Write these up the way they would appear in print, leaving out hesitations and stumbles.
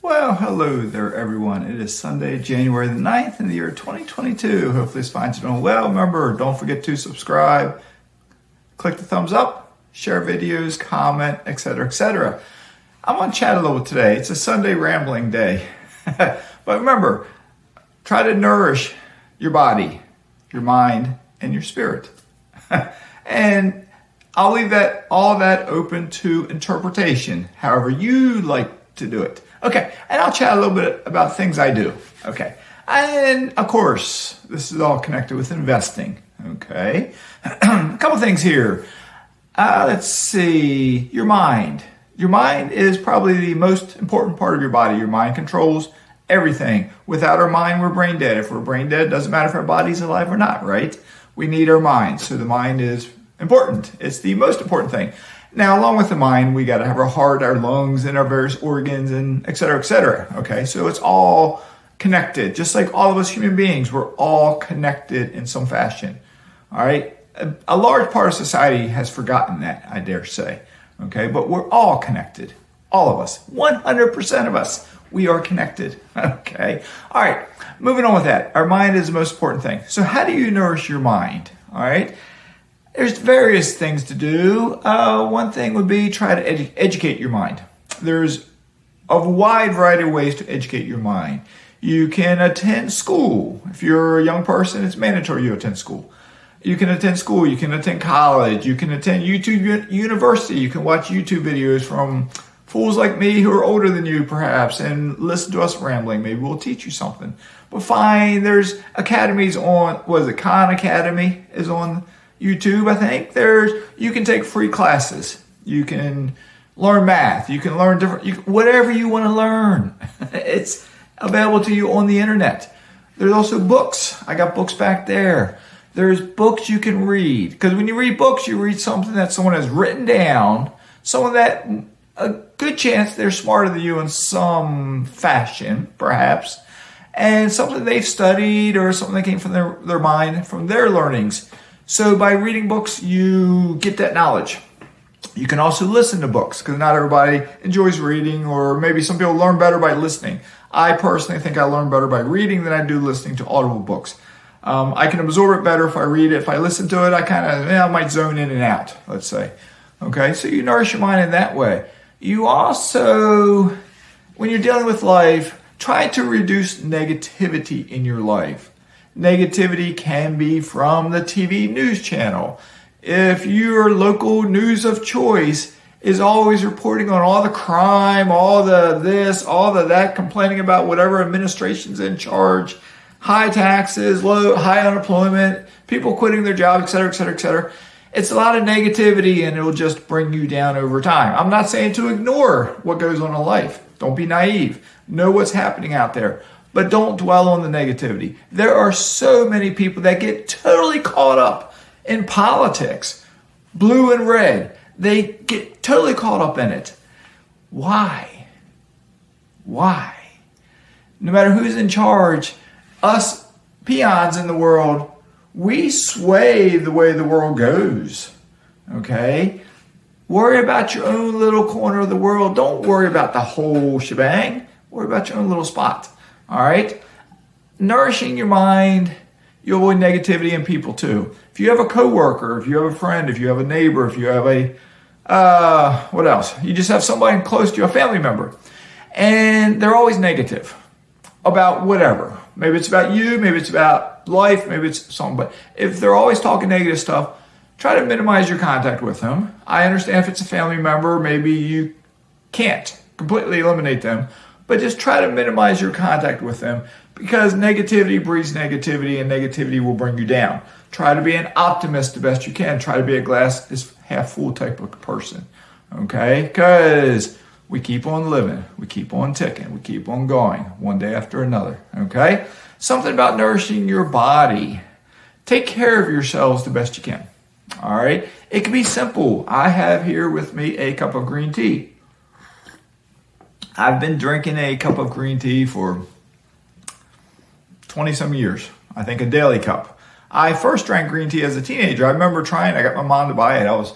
Well, hello there, everyone. It is Sunday, January the 9th in the year 2022. Hopefully this finds you doing well. Remember, don't forget to subscribe, click the thumbs up, share videos, comment, etc., etc. I'm on chat a little today. It's a Sunday rambling day. But remember, try to nourish your body, your mind, and your spirit. And I'll leave all that open to interpretation, however you like to do it. Okay, and I'll chat a little bit about things I do. Okay, and of course, this is all connected with investing. Okay, a couple things here. Let's see, your mind. Your mind is probably the most important part of your body. Your mind controls everything. Without our mind, we're brain dead. If we're brain dead, it doesn't matter if our body's alive or not, right? We need our mind, so the mind is important. It's the most important thing. Now, along with the mind, we got to have our heart, our lungs, and our various organs, and et cetera, et cetera. Okay, so it's all connected. Just like all of us human beings, we're all connected in some fashion. All right, a large part of society has forgotten that, I dare say. Okay, but we're all connected. All of us, 100% of us, we are connected. Okay, all right, moving on with that. Our mind is the most important thing. So how do you nourish your mind? All right. There's various things to do. One thing would be try to educate your mind. There's a wide variety of ways to educate your mind. You can attend school. If you're a young person, it's mandatory you attend school. You can attend school. You can attend college. You can attend YouTube University. You can watch YouTube videos from fools like me who are older than you, perhaps, and listen to us rambling. Maybe we'll teach you something. But fine, there's academies on, Khan Academy is on YouTube, I think. You can take free classes. You can learn math. You can learn whatever you want to learn. It's available to you on the internet. There's also books. I got books back there. There's books you can read. Because when you read books, you read something that someone has written down. Someone that, a good chance they're smarter than you in some fashion, perhaps. And something they've studied or something that came from their mind, from their learnings. So by reading books, you get that knowledge. You can also listen to books because not everybody enjoys reading, or maybe some people learn better by listening. I personally think I learn better by reading than I do listening to audible books. I can absorb it better if I read it. If I listen to it, I might zone in and out, let's say. Okay, so you nourish your mind in that way. You also, when you're dealing with life, try to reduce negativity in your life. Negativity can be from the TV news channel. If your local news of choice is always reporting on all the crime, all the this, all the that, complaining about whatever administration's in charge, high taxes, high unemployment, people quitting their job, et cetera, et cetera, et cetera. It's a lot of negativity and it'll just bring you down over time. I'm not saying to ignore what goes on in life. Don't be naive. Know what's happening out there. But don't dwell on the negativity. There are so many people that get totally caught up in politics, blue and red. They get totally caught up in it. Why? Why? No matter who's in charge, us peons in the world, we sway the way the world goes. Okay? Worry about your own little corner of the world. Don't worry about the whole shebang. Worry about your own little spot. All right? Nourishing your mind, you avoid negativity in people too. If you have a coworker, if you have a friend, if you have a neighbor, if you have what else? You just have somebody close to you, a family member, and they're always negative about whatever. Maybe it's about you, maybe it's about life, maybe it's something. But if they're always talking negative stuff, try to minimize your contact with them. I understand if it's a family member, maybe you can't completely eliminate them. But just try to minimize your contact with them because negativity breeds negativity and negativity will bring you down. Try to be an optimist the best you can. Try to be a glass is half full type of person. Okay? Because we keep on living. We keep on ticking. We keep on going one day after another. Okay? Something about nourishing your body. Take care of yourselves the best you can. All right? It can be simple. I have here with me a cup of green tea. I've been drinking a cup of green tea for 20 some years. I think a daily cup. I first drank green tea as a teenager. I remember trying, I got my mom to buy it. I was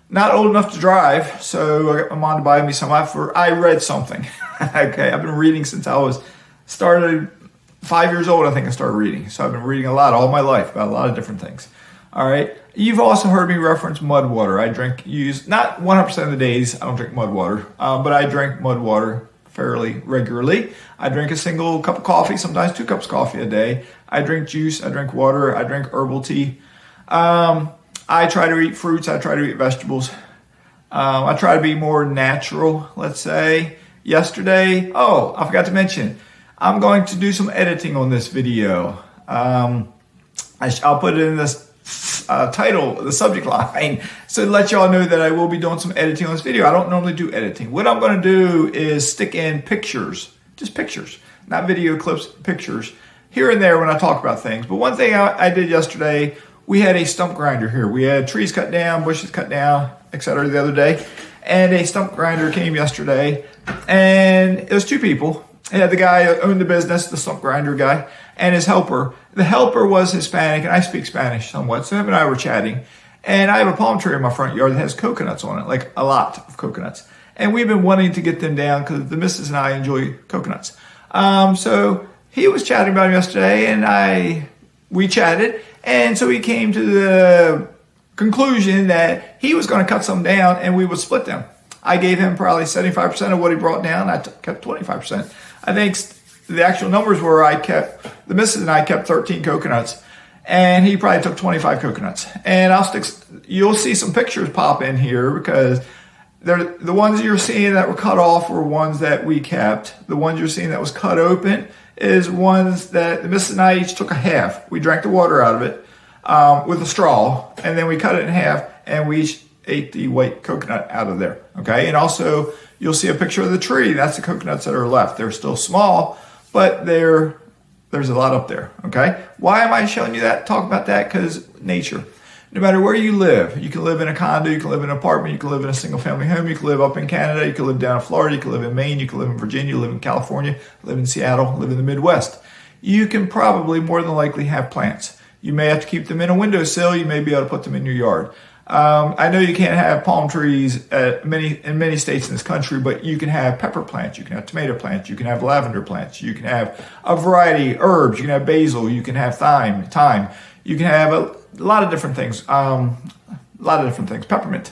not old enough to drive, so I got my mom to buy me some. I read something. Okay, I've been reading since I was started 5 years old. I think I started reading, so I've been reading a lot all my life about a lot of different things. All right, you've also heard me reference mud water. I use not 100% of the days. I don't drink mud water, but I drink mud water fairly regularly. I drink a single cup of coffee, sometimes 2 cups of coffee a day. I drink juice. I drink water. I drink herbal tea. I try to eat fruits. I try to eat vegetables. I try to be more natural, let's say. Yesterday, I forgot to mention, I'm going to do some editing on this video. I'll put it in this title, the subject line, so to let y'all know that I will be doing some editing on this video. I don't normally do editing. What I'm going to do is stick in pictures, just pictures, not video clips, pictures, here and there when I talk about things. But one thing I did yesterday, we had a stump grinder here. We had trees cut down, bushes cut down, etc. the other day. And a stump grinder came yesterday. And it was 2 people. It had the guy who owned the business, the stump grinder guy, and his helper. The helper was Hispanic, and I speak Spanish somewhat. So him and I were chatting. And I have a palm tree in my front yard that has coconuts on it, like a lot of coconuts. And we've been wanting to get them down because the missus and I enjoy coconuts. So he was chatting about him yesterday, and we chatted. And so he came to the conclusion that he was going to cut some down and we would split them. I gave him probably 75% of what he brought down. I kept 25%. I think the actual numbers were the missus and I kept 13 coconuts, and he probably took 25 coconuts. And you'll see some pictures pop in here because the ones you're seeing that were cut off were ones that we kept. The ones you're seeing that was cut open is ones that the missus and I each took a half. We drank the water out of it with a straw, and then we cut it in half, and we each ate the white coconut out of there, okay? And also, you'll see a picture of the tree. That's the coconuts that are left. They're still small, but there's a lot up there, okay? Why am I showing you that, talk about that? Because nature. No matter where you live, you can live in a condo, you can live in an apartment, you can live in a single family home, you can live up in Canada, you can live down in Florida, you can live in Maine, you can live in Virginia, live in California, live in Seattle, live in the Midwest. You can probably more than likely have plants. You may have to keep them in a windowsill, you may be able to put them in your yard. I know you can't have palm trees in many states in this country, but you can have pepper plants, you can have tomato plants, you can have lavender plants, you can have a variety of herbs, you can have basil, you can have thyme, you can have a lot of different things. Peppermint.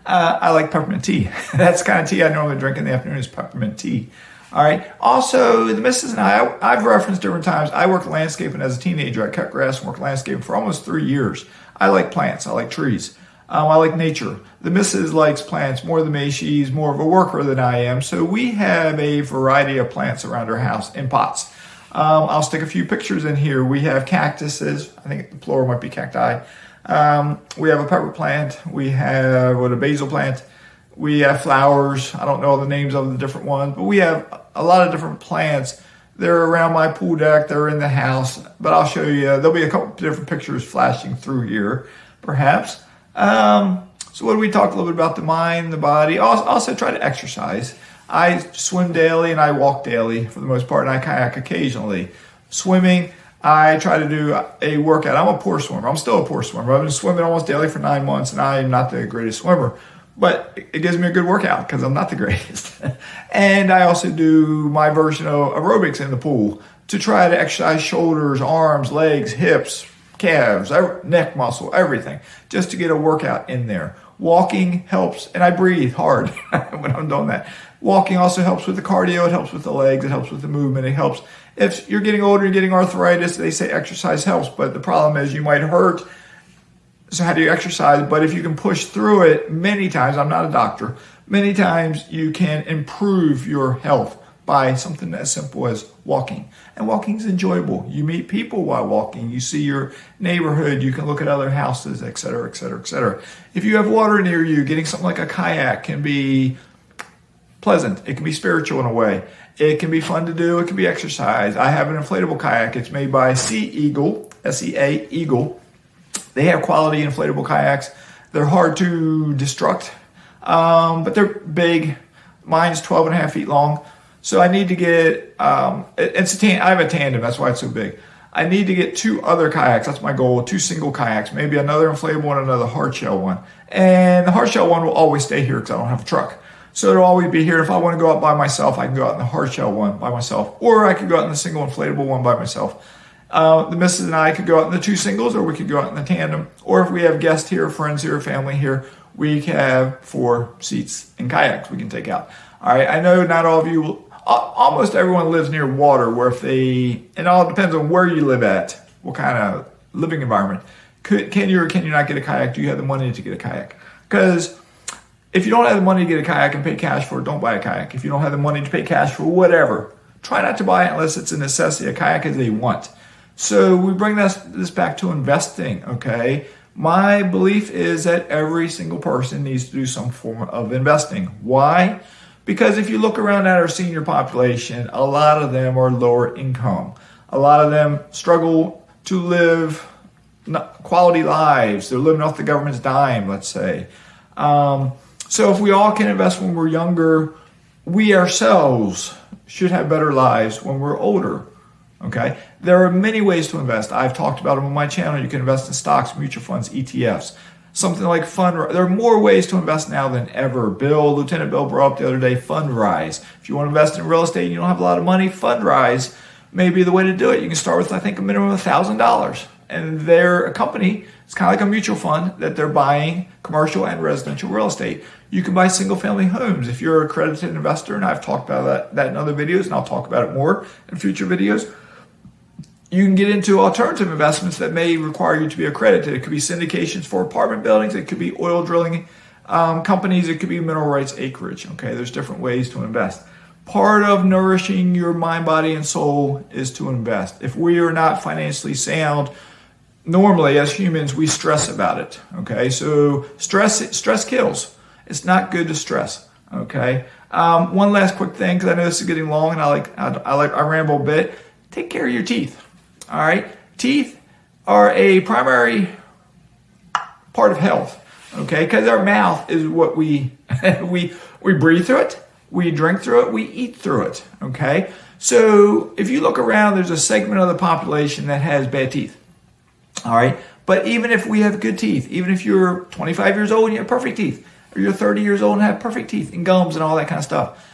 I like peppermint tea. That's the kind of tea I normally drink in the afternoon is peppermint tea. All right. Also, the missus and I've referenced different times. I worked landscaping as a teenager. I cut grass and worked landscaping for almost 3 years. I like plants. I like trees. I like nature. The missus likes plants more than me. She's more of a worker than I am. So we have a variety of plants around our house in pots. I'll stick a few pictures in here. We have cactuses. I think the plural might be cacti. We have a pepper plant. We have a basil plant. We have flowers. I don't know all the names of the different ones, but we have a lot of different plants. They're around my pool deck. They're in the house, but I'll show you. There'll be a couple different pictures flashing through here, perhaps. So what do we talk a little bit about the mind, the body? Also try to exercise. I swim daily and I walk daily for the most part, and I kayak occasionally. Swimming, I try to do a workout. I'm a poor swimmer. I'm still a poor swimmer. I've been swimming almost daily for 9 months, and I am not the greatest swimmer. But it gives me a good workout because I'm not the greatest. And I also do my version of aerobics in the pool to try to exercise shoulders, arms, legs, hips, calves, neck muscle, everything, just to get a workout in there. Walking helps, and I breathe hard when I'm doing that. Walking also helps with the cardio. It helps with the legs. It helps with the movement. It helps. If you're getting older and getting arthritis, they say exercise helps, but the problem is you might hurt. So how do you exercise? But if you can push through it many times, I'm not a doctor, many times you can improve your health by something as simple as walking. And walking is enjoyable. You meet people while walking. You see your neighborhood. You can look at other houses, et cetera, et cetera, et cetera. If you have water near you, getting something like a kayak can be pleasant. It can be spiritual in a way. It can be fun to do. It can be exercise. I have an inflatable kayak. It's made by Sea Eagle, S-E-A, Eagle. They have quality inflatable kayaks. They're hard to destruct, but they're big. Mine's 12 and a half feet long. So I need to get, I have a tandem. That's why it's so big. I need to get 2 other kayaks. That's my goal. 2 single kayaks, maybe another inflatable and another hard shell one. And the hard shell one will always stay here because I don't have a truck. So it'll always be here. If I want to go out by myself, I can go out in the hard shell one by myself, or I could go out in the single inflatable one by myself. The missus and I could go out in the two singles, or we could go out in the tandem. Or if we have guests here, friends here, family here, we can have 4 seats and kayaks we can take out. All right, I know not all of you, almost everyone lives near water, where if they, it all depends on where you live at, what kind of living environment. Can you or can you not get a kayak? Do you have the money to get a kayak? Because if you don't have the money to get a kayak and pay cash for it, don't buy a kayak. If you don't have the money to pay cash for whatever, try not to buy it unless it's a necessity. A kayak is a want. So we bring this back to investing, okay? My belief is that every single person needs to do some form of investing. Why? Because if you look around at our senior population, a lot of them are lower income. A lot of them struggle to live quality lives. They're living off the government's dime, let's say. So if we all can invest when we're younger, we ourselves should have better lives when we're older. Okay, there are many ways to invest. I've talked about them on my channel. You can invest in stocks, mutual funds, ETFs, something like Fundrise. There are more ways to invest now than ever. Lieutenant Bill brought up the other day, Fundrise. If you want to invest in real estate and you don't have a lot of money, Fundrise may be the way to do it. You can start with, I think, a minimum of $1,000. And they're a company, it's kind of like a mutual fund, that they're buying commercial and residential real estate. You can buy single family homes if you're an accredited investor, and I've talked about that in other videos, and I'll talk about it more in future videos. You can get into alternative investments that may require you to be accredited. It could be syndications for apartment buildings. It could be oil drilling companies. It could be mineral rights acreage. Okay, there's different ways to invest. Part of nourishing your mind, body, and soul is to invest. If we are not financially sound, normally as humans, we stress about it. Okay, so stress kills. It's not good to stress. Okay. One last quick thing, because I know this is getting long, and I ramble a bit. Take care of your teeth. All right, teeth are a primary part of health. Okay, because our mouth is what we breathe through it, we drink through it, we eat through it. Okay, so if you look around, there's a segment of the population that has bad teeth. All right, but even if we have good teeth, even if you're 25 years old and you have perfect teeth, or you're 30 years old and have perfect teeth and gums and all that kind of stuff,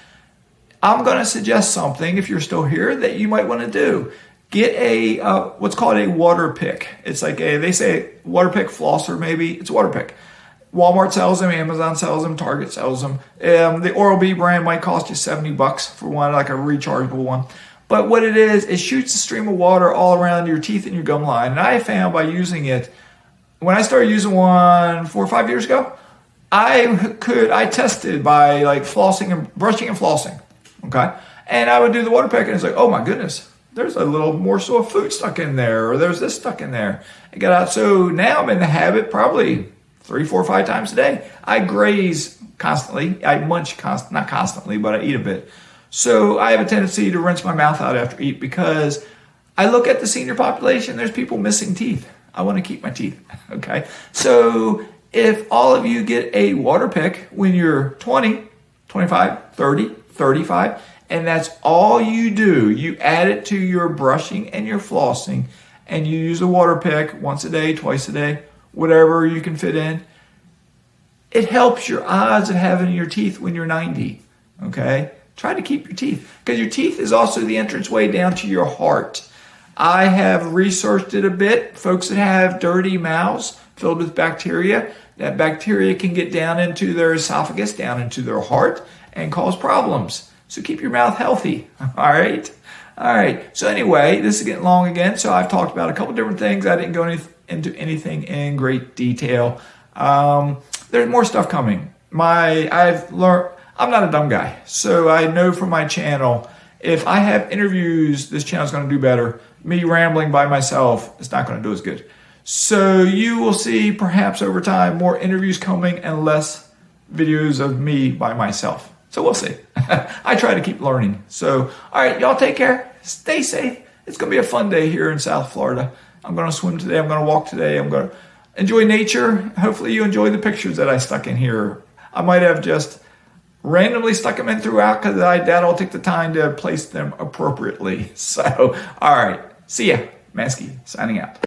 I'm going to suggest something, if you're still here, that you might want to do. Get a what's called a water pick. It's like they say water pick flosser, maybe. It's a water pick. Walmart sells them, Amazon sells them, Target sells them. The Oral-B brand might cost you $70 for one, like a rechargeable one. But what it is, it shoots a stream of water all around your teeth and your gum line. And I found by using it, when I started using one 4 or 5 years ago, I tested by like flossing and brushing and flossing. Okay. And I would do the water pick, and it's like, oh my goodness, there's a little morsel of food stuck in there, or there's this stuck in there. It got out. So now I'm in the habit probably 3, 4, 5 times a day. I graze constantly. I munch not constantly, but I eat a bit. So I have a tendency to rinse my mouth out after eat, because I look at the senior population, there's people missing teeth. I want to keep my teeth. Okay. So if all of you get a water pick when you're 20, 25, 30, 35, and that's all you do, you add it to your brushing and your flossing, and you use a water pick once a day, twice a day, whatever you can fit in, it helps your odds of having your teeth when you're 90. Okay? Try to keep your teeth, because your teeth is also the entranceway down to your heart. I have researched it a bit. Folks that have dirty mouths filled with bacteria, that bacteria can get down into their esophagus, down into their heart, and cause problems. So keep your mouth healthy. All right. All right. So anyway, this is getting long again. So I've talked about a couple different things. I didn't go into anything in great detail. There's more stuff coming. I've learned, I'm not a dumb guy. So I know from my channel, if I have interviews, this channel is going to do better. Me rambling by myself, it's not going to do as good. So you will see perhaps over time more interviews coming and less videos of me by myself. So we'll see. I try to keep learning. So, all right, y'all take care. Stay safe. It's going to be a fun day here in South Florida. I'm going to swim today. I'm going to walk today. I'm going to enjoy nature. Hopefully you enjoy the pictures that I stuck in here. I might have just randomly stuck them in throughout, because I doubt I'll take the time to place them appropriately. So, all right. See ya. Mazske signing out.